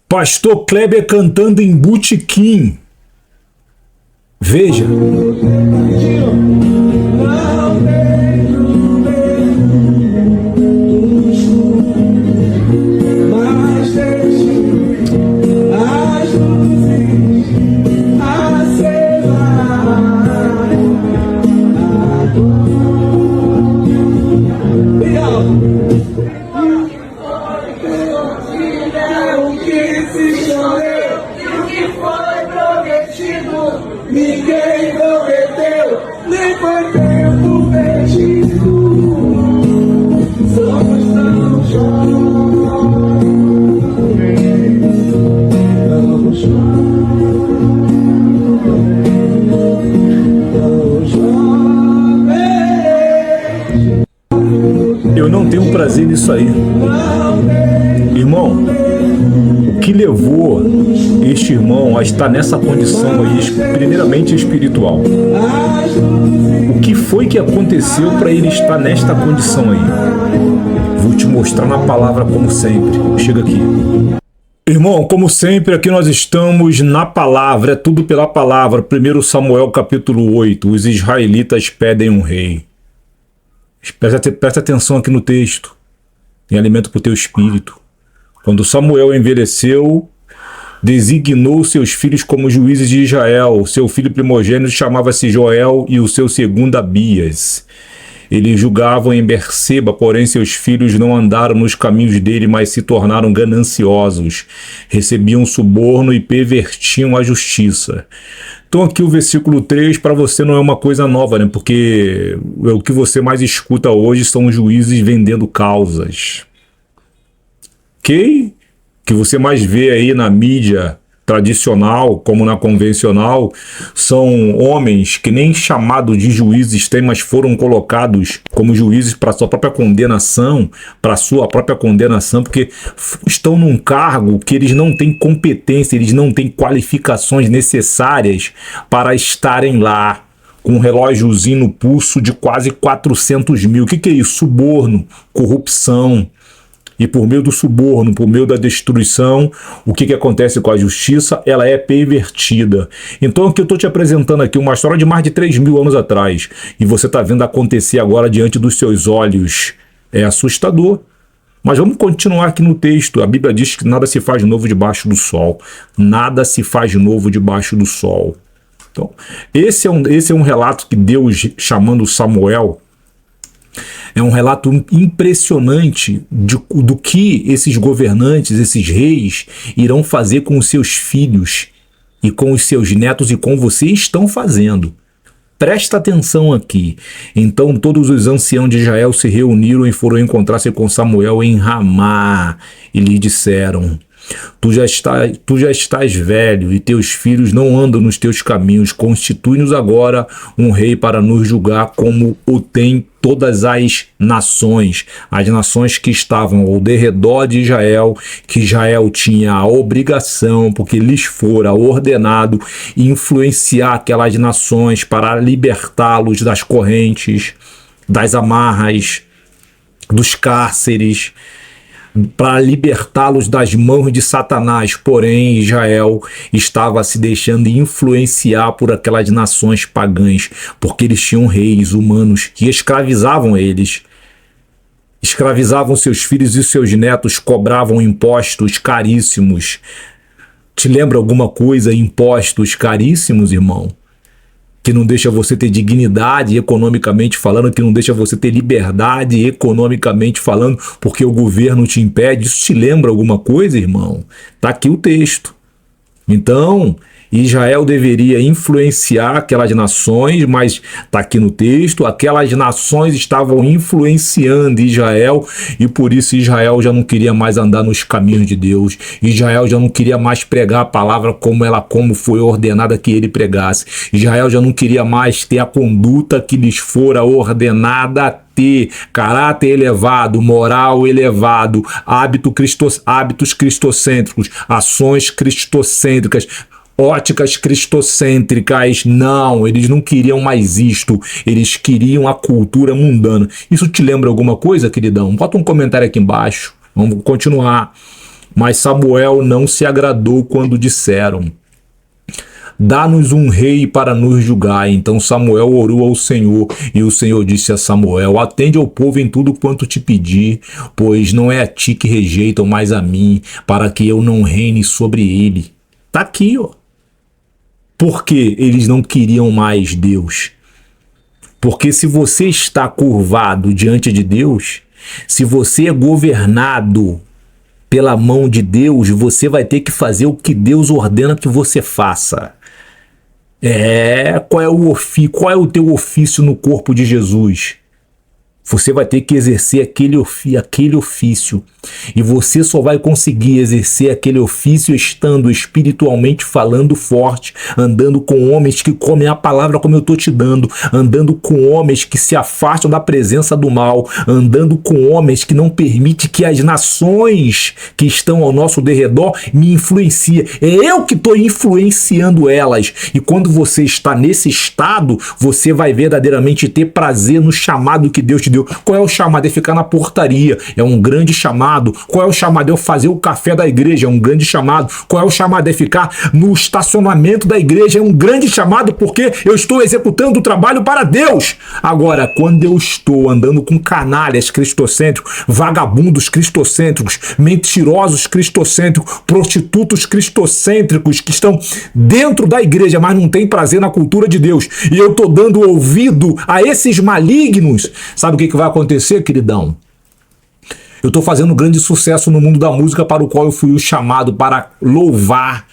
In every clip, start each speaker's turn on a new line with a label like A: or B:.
A: Pastor Kleber cantando em botequim. Veja.
B: Ninguém prometeu, nem foi tempo perdido. Somos tão jovens, tão jovens.
A: Eu não tenho prazer nisso aí. Irmão, o que levou este irmão a estar nessa condição aí, primeiramente espiritual? O que foi que aconteceu para ele estar nesta condição aí? Vou te mostrar na palavra como sempre. Chega aqui. Irmão, como sempre, aqui nós estamos na palavra, é tudo pela palavra. 1 Samuel capítulo 8, os israelitas pedem um rei. Presta atenção aqui no texto. Tem alimento para o teu espírito. Quando Samuel envelheceu, designou seus filhos como juízes de Israel. Seu filho primogênito chamava-se Joel e o seu segundo Abias. Eles julgavam em Berseba, porém seus filhos não andaram nos caminhos dele, mas se tornaram gananciosos. Recebiam suborno e pervertiam a justiça. Então aqui o versículo 3 para você não é uma coisa nova, né? Porque o que você mais escuta hoje são juízes vendendo causas. Ok? Que você mais vê aí na mídia tradicional, como na convencional, são homens que nem chamado de juízes têm, mas foram colocados como juízes para sua própria condenação, porque estão num cargo que eles não têm competência, eles não têm qualificações necessárias para estarem lá, com um relógiozinho no pulso de quase 400 mil. O que é isso? Suborno, corrupção. E por meio do suborno, por meio da destruição, o que acontece com a justiça? Ela é pervertida. Então o que eu estou te apresentando aqui, uma história de mais de 3.000 anos atrás, e você está vendo acontecer agora diante dos seus olhos. É assustador. Mas vamos continuar aqui no texto. A Bíblia diz que nada se faz novo debaixo do sol. Nada se faz novo debaixo do sol. Então, esse é um relato que Deus, chamando Samuel, é um relato impressionante do que esses governantes, esses reis, irão fazer com os seus filhos e com os seus netos e com você estão fazendo. Presta atenção aqui. Então todos os anciãos de Israel se reuniram e foram encontrar-se com Samuel em Ramá e lhe disseram: Tu já estás velho e teus filhos não andam nos teus caminhos. Constitui-nos agora um rei para nos julgar como o tem todas as nações que estavam ao derredor de Israel, que Israel tinha a obrigação, porque lhes fora ordenado, influenciar aquelas nações para libertá-los das correntes, das amarras, dos cárceres, para libertá-los das mãos de Satanás. Porém, Israel estava se deixando influenciar por aquelas nações pagãs, porque eles tinham reis humanos que escravizavam eles, escravizavam seus filhos e seus netos, cobravam impostos caríssimos. Te lembra alguma coisa? Impostos caríssimos, irmão? Que não deixa você ter dignidade economicamente falando, que não deixa você ter liberdade economicamente falando, porque o governo te impede. Isso te lembra alguma coisa, irmão? Tá aqui o texto. Então, Israel deveria influenciar aquelas nações, mas está aqui no texto, aquelas nações estavam influenciando Israel e por isso Israel já não queria mais andar nos caminhos de Deus. Israel já não queria mais pregar a palavra como foi ordenada que ele pregasse. Israel já não queria mais ter a conduta que lhes fora ordenada ter, caráter elevado, moral elevado, hábitos cristocêntricos, ações cristocêntricas, óticas cristocêntricas. Não, eles não queriam mais isto, eles queriam a cultura mundana. Isso te lembra alguma coisa, queridão? Bota um comentário aqui embaixo, vamos continuar. Mas Samuel não se agradou quando disseram: dá-nos um rei para nos julgar. Então Samuel orou ao Senhor, e o Senhor disse a Samuel: atende ao povo em tudo quanto te pedir, pois não é a ti que rejeitam, mas a mim, para que eu não reine sobre ele. Tá aqui, ó. Porque eles não queriam mais Deus. Porque se você está curvado diante de Deus, se você é governado pela mão de Deus, você vai ter que fazer o que Deus ordena que você faça. Qual é o teu ofício no corpo de Jesus? Você vai ter que exercer aquele ofício. E você só vai conseguir exercer aquele ofício estando espiritualmente falando forte, andando com homens que comem a palavra como eu estou te dando, andando com homens que se afastam da presença do mal, andando com homens que não permitem que as nações que estão ao nosso derredor me influenciem. É eu que estou influenciando elas. E quando você está nesse estado, você vai verdadeiramente ter prazer no chamado que Deus te deu. Qual é o chamado? É ficar na portaria. É um grande chamado. Qual é o chamado? É fazer o café da igreja. É um grande chamado. Qual é o chamado? É ficar no estacionamento da igreja. É um grande chamado, porque eu estou executando o trabalho para Deus. Agora, quando eu estou andando com canalhas cristocêntricos, vagabundos cristocêntricos, mentirosos cristocêntricos, prostitutos cristocêntricos que estão dentro da igreja, mas não têm prazer na cultura de Deus, e eu estou dando ouvido a esses malignos, sabe o que vai acontecer, queridão? Eu estou fazendo grande sucesso no mundo da música, para o qual eu fui chamado para louvar.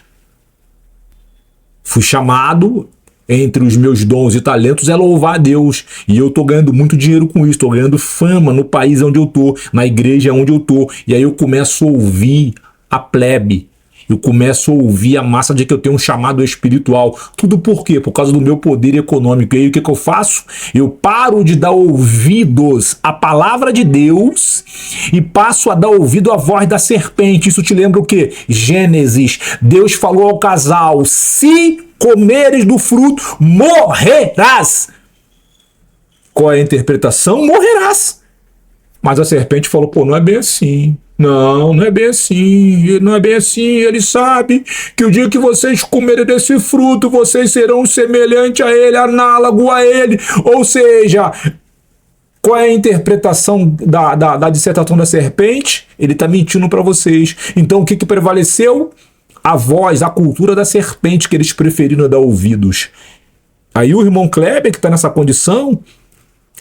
A: Fui chamado, entre os meus dons e talentos, é louvar a Deus. E eu estou ganhando muito dinheiro com isso. Estou ganhando fama no país onde eu estou, na igreja onde eu estou. E aí eu começo a ouvir a plebe. Eu começo a ouvir a massa de que eu tenho um chamado espiritual. Tudo por quê? Por causa do meu poder econômico. E aí o que eu faço? Eu paro de dar ouvidos à palavra de Deus e passo a dar ouvido à voz da serpente. Isso te lembra o quê? Gênesis. Deus falou ao casal: se comeres do fruto, morrerás. Qual é a interpretação? Morrerás. Mas a serpente falou: pô, não é bem assim. Não é bem assim, não é bem assim. Ele sabe que o dia que vocês comerem desse fruto, vocês serão semelhantes a ele, análogo a ele. Ou seja, qual é a interpretação da dissertação da serpente? Ele está mentindo para vocês. Então o que prevaleceu? A voz, a cultura da serpente, que eles preferiram dar ouvidos. Aí o irmão Kleber, que está nessa condição,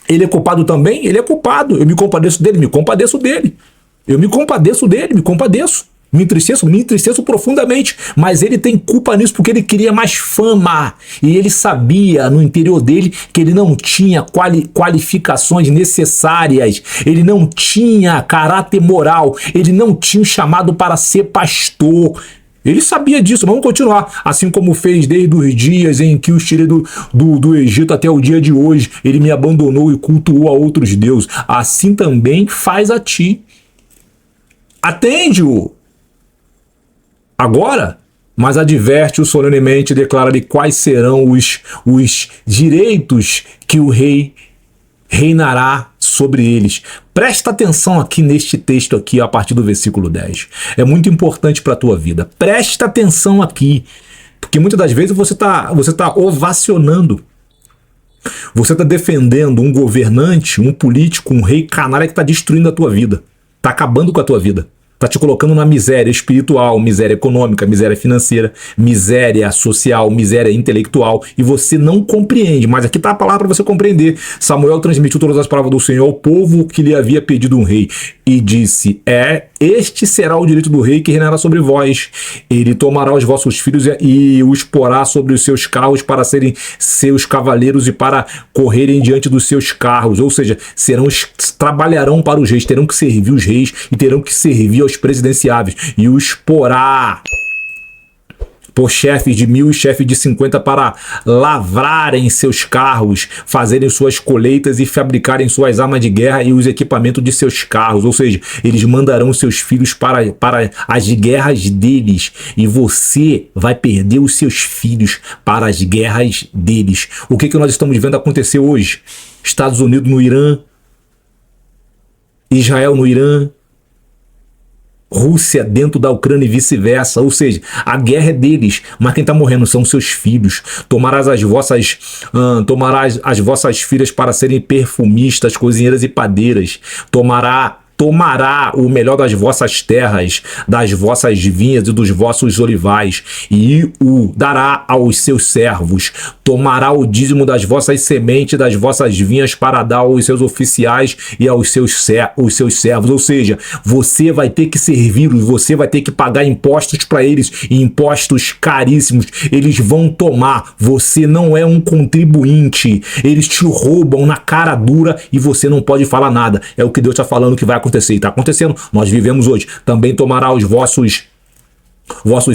A: ele é culpado também? Ele é culpado. Eu me compadeço dele, me compadeço dele. Eu me compadeço dele, me compadeço. Me entristeço profundamente. Mas ele tem culpa nisso porque ele queria mais fama. E ele sabia no interior dele que ele não tinha qualificações necessárias. Ele não tinha caráter moral. Ele não tinha um chamado para ser pastor. Ele sabia disso. Vamos continuar. Assim como fez desde os dias em que os tirei do Egito até o dia de hoje. Ele me abandonou e cultuou a outros deuses. Assim também faz a ti. Atende-o agora, mas adverte-o solenemente, declara-lhe quais serão os direitos que o rei reinará sobre eles. Presta atenção aqui neste texto aqui, a partir do versículo 10. É muito importante para a tua vida. Presta atenção aqui, porque muitas das vezes você tá ovacionando. Você está defendendo um governante, um político, um rei canalha que está destruindo a tua vida. Está acabando com a tua vida. Está te colocando na miséria espiritual, miséria econômica, miséria financeira, miséria social, miséria intelectual. E você não compreende. Mas aqui está a palavra para você compreender. Samuel transmitiu todas as palavras do Senhor ao povo que lhe havia pedido um rei. E disse: este será o direito do rei que reinará sobre vós. Ele tomará os vossos filhos e os porá sobre os seus carros para serem seus cavaleiros e para correrem diante dos seus carros. Ou seja, trabalharão para os reis, terão que servir os reis e terão que servir aos presidenciáveis. E os porá por chefes de 1000 e chefes de 50 para lavrarem seus carros, fazerem suas colheitas e fabricarem suas armas de guerra e os equipamentos de seus carros. Ou seja, eles mandarão seus filhos para as guerras deles, e você vai perder os seus filhos para as guerras deles. O que nós estamos vendo acontecer hoje? Estados Unidos no Irã, Israel no Irã. Rússia dentro da Ucrânia e vice-versa, ou seja, a guerra é deles, mas quem está morrendo são seus filhos. Tomarás as vossas filhas para serem perfumistas, cozinheiras e padeiras. Tomará o melhor das vossas terras, das vossas vinhas e dos vossos olivais, e o dará aos seus servos. Tomará o dízimo das vossas sementes, das vossas vinhas, para dar aos seus oficiais e aos seus servos. Ou seja, você vai ter que servi-los, você vai ter que pagar impostos para eles, impostos caríssimos. Eles vão tomar. Você não é um contribuinte. Eles te roubam na cara dura e você não pode falar nada. É o que Deus está falando que vai acontecer. E está acontecendo. Nós vivemos hoje. Também tomará os vossos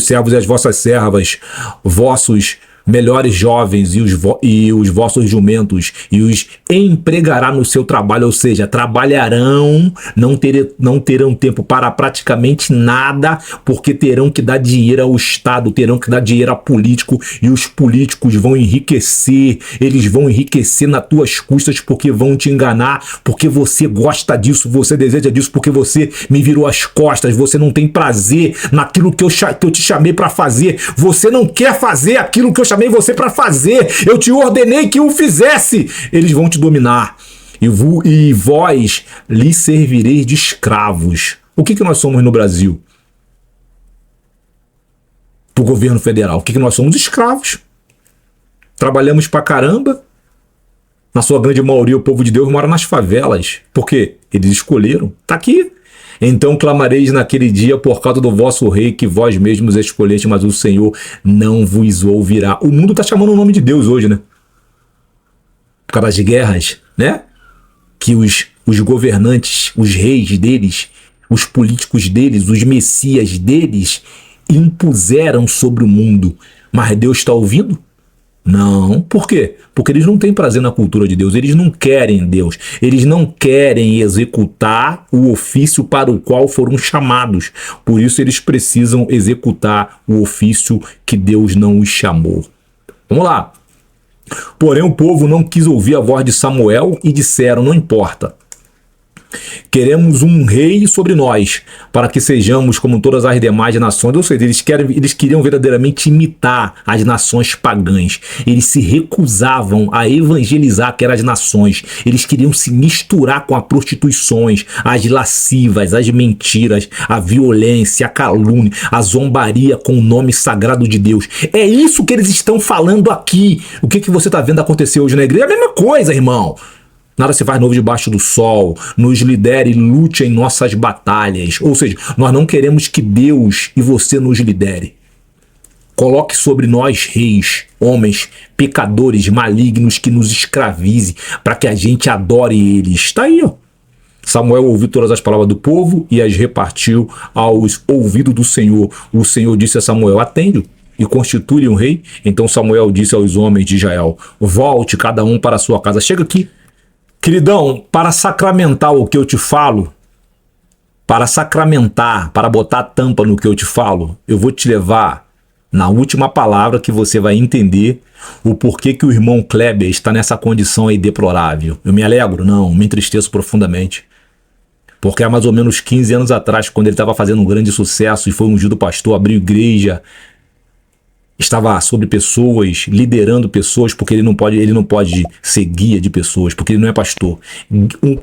A: servos e as vossas servas, vossos melhores jovens e os vossos jumentos, e os empregará no seu trabalho, ou seja, trabalharão, não terão tempo para praticamente nada, porque terão que dar dinheiro ao Estado, terão que dar dinheiro a político, e os políticos vão enriquecer, eles vão enriquecer nas tuas custas, porque vão te enganar, porque você gosta disso, você deseja disso, porque você me virou as costas, você não tem prazer naquilo que eu te chamei para fazer, você não quer fazer aquilo que eu chamei você para fazer, eu te ordenei que o fizesse. Eles vão te dominar e vós lhes servireis de escravos. O que nós somos no Brasil? Do governo federal. O que nós somos? Escravos. Trabalhamos pra caramba. Na sua grande maioria, o povo de Deus mora nas favelas. Por quê? Eles escolheram. Tá aqui. Então clamareis naquele dia por causa do vosso rei, que vós mesmos escolheste, mas o Senhor não vos ouvirá. O mundo está chamando o nome de Deus hoje, né? Por causa das guerras, né? Que os governantes, os reis deles, os políticos deles, os messias deles impuseram sobre o mundo. Mas Deus está ouvindo? Não. Por quê? Porque eles não têm prazer na cultura de Deus, eles não querem Deus, eles não querem executar o ofício para o qual foram chamados. Por isso eles precisam executar o ofício que Deus não os chamou. Vamos lá. Porém o povo não quis ouvir a voz de Samuel e disseram: não importa. Queremos um rei sobre nós, para que sejamos como todas as demais nações. Ou seja, eles queriam verdadeiramente imitar as nações pagãs. Eles se recusavam a evangelizar aquelas nações. Eles queriam se misturar com as prostituições, as lascivas, as mentiras, a violência, a calúnia, a zombaria com o nome sagrado de Deus. É isso que eles estão falando aqui. O que você está vendo acontecer hoje na igreja? É a mesma coisa, irmão. Nada se faz novo debaixo do sol. Nos lidere e lute em nossas batalhas. Ou seja, nós não queremos que Deus e você nos lidere. Coloque sobre nós reis, homens, pecadores, malignos que nos escravize, para que a gente adore eles. Está aí, ó. Samuel ouviu todas as palavras do povo e as repartiu aos ouvidos do Senhor. O Senhor disse a Samuel: atende-o e constitui um rei. Então Samuel disse aos homens de Israel: volte cada um para a sua casa. Chega aqui. Queridão, para sacramentar o que eu te falo, para sacramentar, para botar tampa no que eu te falo, eu vou te levar na última palavra, que você vai entender o porquê que o irmão Kleber está nessa condição aí deplorável. Eu me alegro? Não, me entristeço profundamente. Porque há mais ou menos 15 anos atrás, quando ele estava fazendo um grande sucesso e foi ungido pastor, abriu igreja, estava sobre pessoas, liderando pessoas, porque ele não pode ser guia de pessoas, porque ele não é pastor.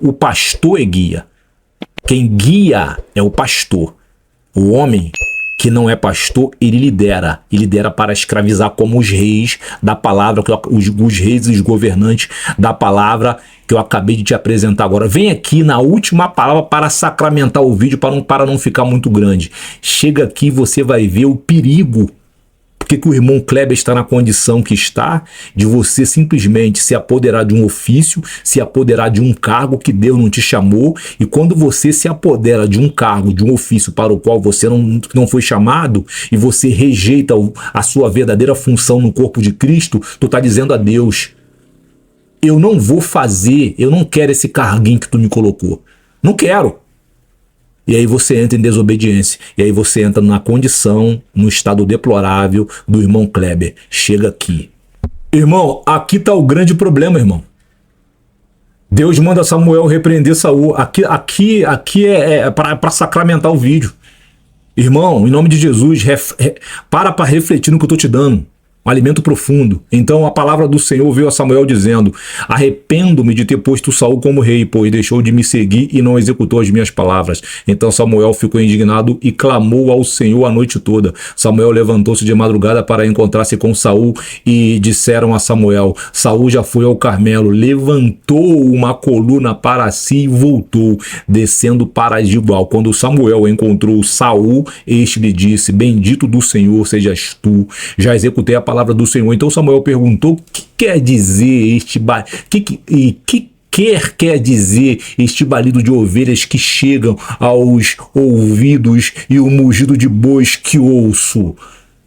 A: O pastor é guia. Quem guia é o pastor. O homem que não é pastor, ele lidera. Ele lidera para escravizar, como os reis da palavra, os reis e os governantes da palavra que eu acabei de te apresentar agora. Vem aqui na última palavra para sacramentar o vídeo, para não ficar muito grande. Chega aqui e você vai ver o perigo. Por que o irmão Kleber está na condição que está, de você simplesmente se apoderar de um ofício, se apoderar de um cargo que Deus não te chamou, e quando você se apodera de um cargo, de um ofício para o qual você não foi chamado, e você rejeita a sua verdadeira função no corpo de Cristo, tu está dizendo a Deus: eu não vou fazer, eu não quero esse carguinho que tu me colocou, não quero. E aí você entra em desobediência. E aí você entra na condição, no estado deplorável do irmão Kleber. Chega aqui. Irmão, aqui está o grande problema, irmão. Deus manda Samuel repreender Saul. Aqui é para sacramentar o vídeo. Irmão, em nome de Jesus, para refletir no que eu estou te dando. Um alimento profundo. Então a palavra do Senhor veio a Samuel dizendo: arrependo-me de ter posto Saul como rei, pois deixou de me seguir e não executou as minhas palavras. Então Samuel ficou indignado e clamou ao Senhor a noite toda. Samuel levantou-se de madrugada para encontrar-se com Saul e disseram a Samuel: Saul já foi ao Carmelo, levantou uma coluna para si e voltou, descendo para Gilgal. Quando Samuel encontrou Saul, este lhe disse: bendito do Senhor sejas tu, já executei a palavra do Senhor. Então Samuel perguntou: o que quer dizer este quer dizer este balido de ovelhas que chegam aos ouvidos e o mugido de bois que ouço?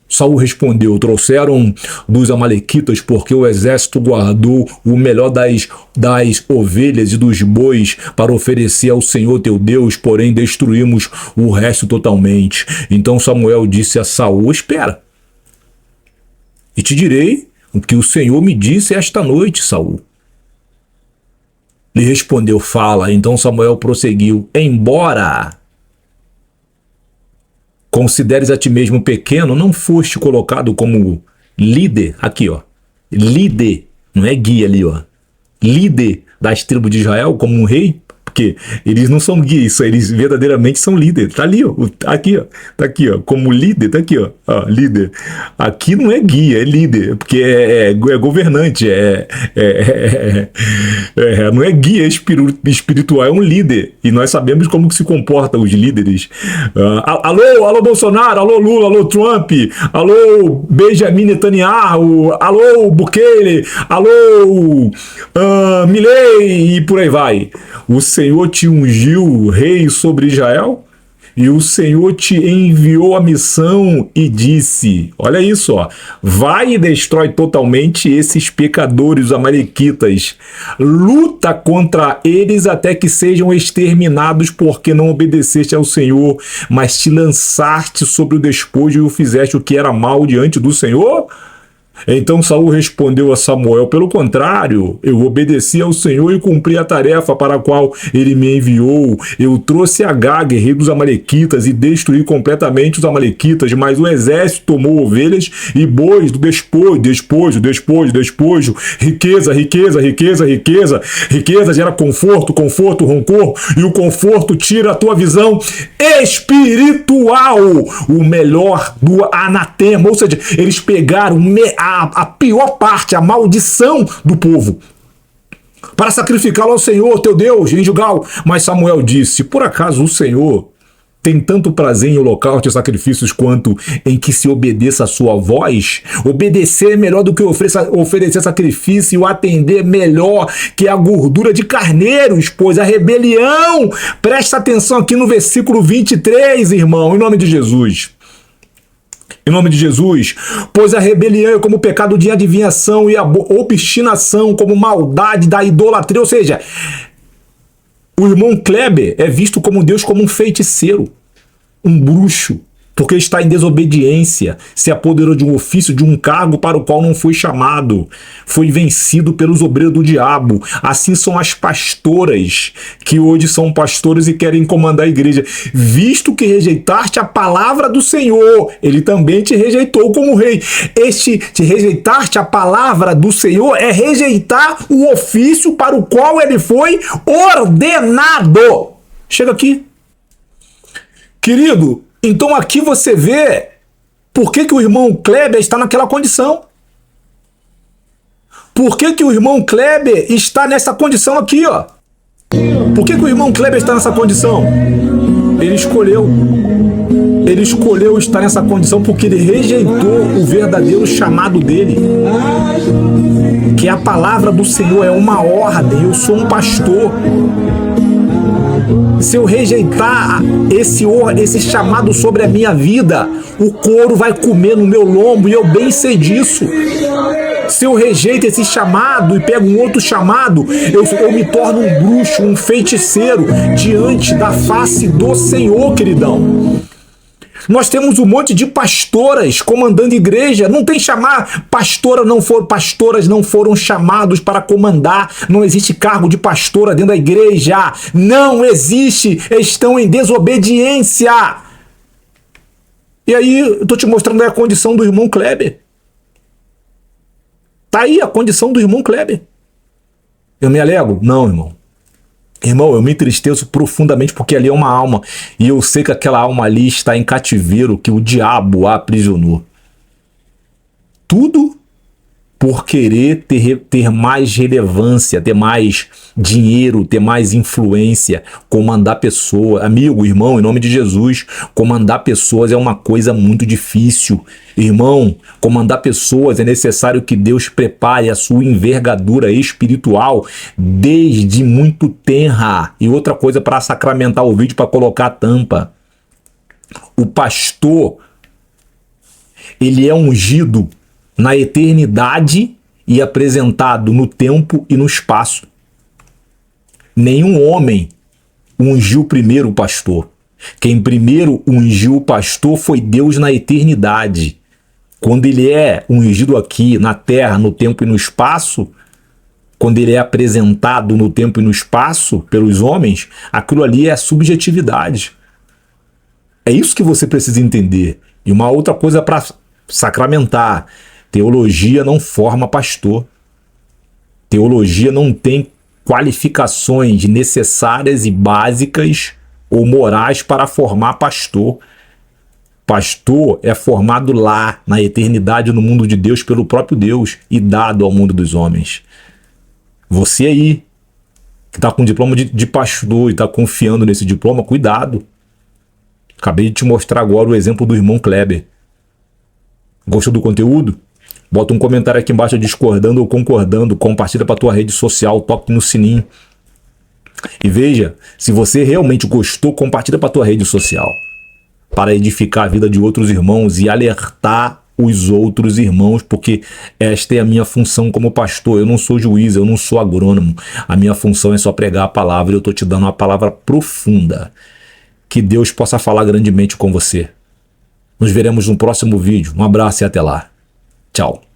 A: Saul respondeu: trouxeram dos amalequitas, porque o exército guardou o melhor das ovelhas e dos bois para oferecer ao Senhor teu Deus, porém destruímos o resto totalmente. Então Samuel disse a Saul: espera, e te direi o que o Senhor me disse esta noite, Saul. Lhe respondeu: fala. Então Samuel prosseguiu: embora consideres a ti mesmo pequeno, não foste colocado como líder, aqui ó, líder, não é guia ali ó, líder das tribos de Israel como um rei? Porque eles não são guias, eles verdadeiramente são líderes. Tá ali, ó, aqui, ó, tá aqui, ó, como líder, tá aqui, ó, líder. Aqui não é guia, é líder, porque é governante, não é guia espiritual, é um líder. E nós sabemos como que se comportam os líderes. Alô Bolsonaro, alô Lula, alô Trump, alô Benjamin Netanyahu, alô Bukele, alô Milei e por aí vai. O Senhor te ungiu rei sobre Israel e o Senhor te enviou a missão e disse, olha isso, ó, vai e destrói totalmente esses pecadores, os amalequitas, luta contra eles até que sejam exterminados, porque não obedeceste ao Senhor, mas te lançaste sobre o despojo e o fizeste o que era mal diante do Senhor? Então Saul respondeu a Samuel: pelo contrário, eu obedeci ao Senhor e cumpri a tarefa para a qual ele me enviou. Eu trouxe Agag, rei dos amalequitas, e destruí completamente os amalequitas, mas o exército tomou ovelhas e bois do despojo, riqueza gera conforto, rancor, e o conforto tira a tua visão espiritual, o melhor do anatema, ou seja, eles pegaram a pior parte, a maldição do povo, para sacrificá-lo ao Senhor, teu Deus, em Gilgal. Mas Samuel disse: por acaso o Senhor tem tanto prazer em holocaustos e sacrifícios quanto em que se obedeça a sua voz? Obedecer é melhor do que oferecer sacrifício, e o atender melhor que a gordura de carneiros, pois a rebelião, presta atenção aqui no versículo 23, irmão, em nome de Jesus. Em nome de Jesus, pois a rebelião é como o pecado de adivinhação e a obstinação como maldade da idolatria. Ou seja, o irmão Kleber é visto como Deus, como um feiticeiro, um bruxo, porque está em desobediência, se apoderou de um ofício, de um cargo para o qual não foi chamado, foi vencido pelos obreiros do diabo. Assim são as pastoras, que hoje são pastores e querem comandar a igreja. Visto que rejeitaste a palavra do Senhor, ele também te rejeitou como rei. Te rejeitaste a palavra do Senhor é rejeitar o ofício para o qual ele foi ordenado. Chega aqui. Querido, então aqui você vê por que o irmão Kleber está naquela condição. Por que o irmão Kleber está nessa condição aqui, ó? Por que o irmão Kleber está nessa condição? Ele escolheu estar nessa condição porque ele rejeitou o verdadeiro chamado dele, que a palavra do Senhor é uma ordem. Eu sou um pastor. Se eu rejeitar esse chamado sobre a minha vida, o couro vai comer no meu lombo, e eu bem sei disso. Se eu rejeito esse chamado e pego um outro chamado, eu me torno um bruxo, um feiticeiro diante da face do Senhor, queridão. Nós temos um monte de pastoras comandando igreja. Não tem chamar. Pastoras não foram chamados para comandar. Não existe cargo de pastora dentro da igreja. Não existe. Estão em desobediência. E aí, eu tô te mostrando aí a condição do irmão Kleber. Tá aí a condição do irmão Kleber. Eu me alego? Não, irmão. Irmão, eu me entristeço profundamente porque ali é uma alma. E eu sei que aquela alma ali está em cativeiro, que o diabo a aprisionou. Tudo por querer ter mais relevância, ter mais dinheiro, ter mais influência, comandar pessoas. Amigo, irmão, em nome de Jesus, comandar pessoas é uma coisa muito difícil. Irmão, comandar pessoas é necessário que Deus prepare a sua envergadura espiritual desde muito tenra. E outra coisa para sacramentar o vídeo, para colocar a tampa. O pastor, ele é ungido na eternidade e apresentado no tempo e no espaço. Nenhum homem ungiu primeiro o pastor. Quem primeiro ungiu o pastor foi Deus na eternidade. Quando ele é ungido aqui na terra, no tempo e no espaço, quando ele é apresentado no tempo e no espaço pelos homens, aquilo ali é subjetividade. É isso que você precisa entender. E uma outra coisa para sacramentar: teologia não forma pastor. Teologia não tem qualificações necessárias e básicas ou morais para formar pastor. Pastor é formado lá, na eternidade, no mundo de Deus, pelo próprio Deus e dado ao mundo dos homens. Você aí, que está com diploma de pastor e está confiando nesse diploma, cuidado. Acabei de te mostrar agora o exemplo do irmão Kleber. Gostou do conteúdo? Bota um comentário aqui embaixo discordando ou concordando, compartilha para tua rede social, toque no sininho. E veja, se você realmente gostou, compartilha para tua rede social, para edificar a vida de outros irmãos e alertar os outros irmãos, porque esta é a minha função como pastor. Eu não sou juiz, eu não sou agrônomo. A minha função é só pregar a palavra e eu estou te dando uma palavra profunda. Que Deus possa falar grandemente com você. Nos veremos no próximo vídeo. Um abraço e até lá. Tchau.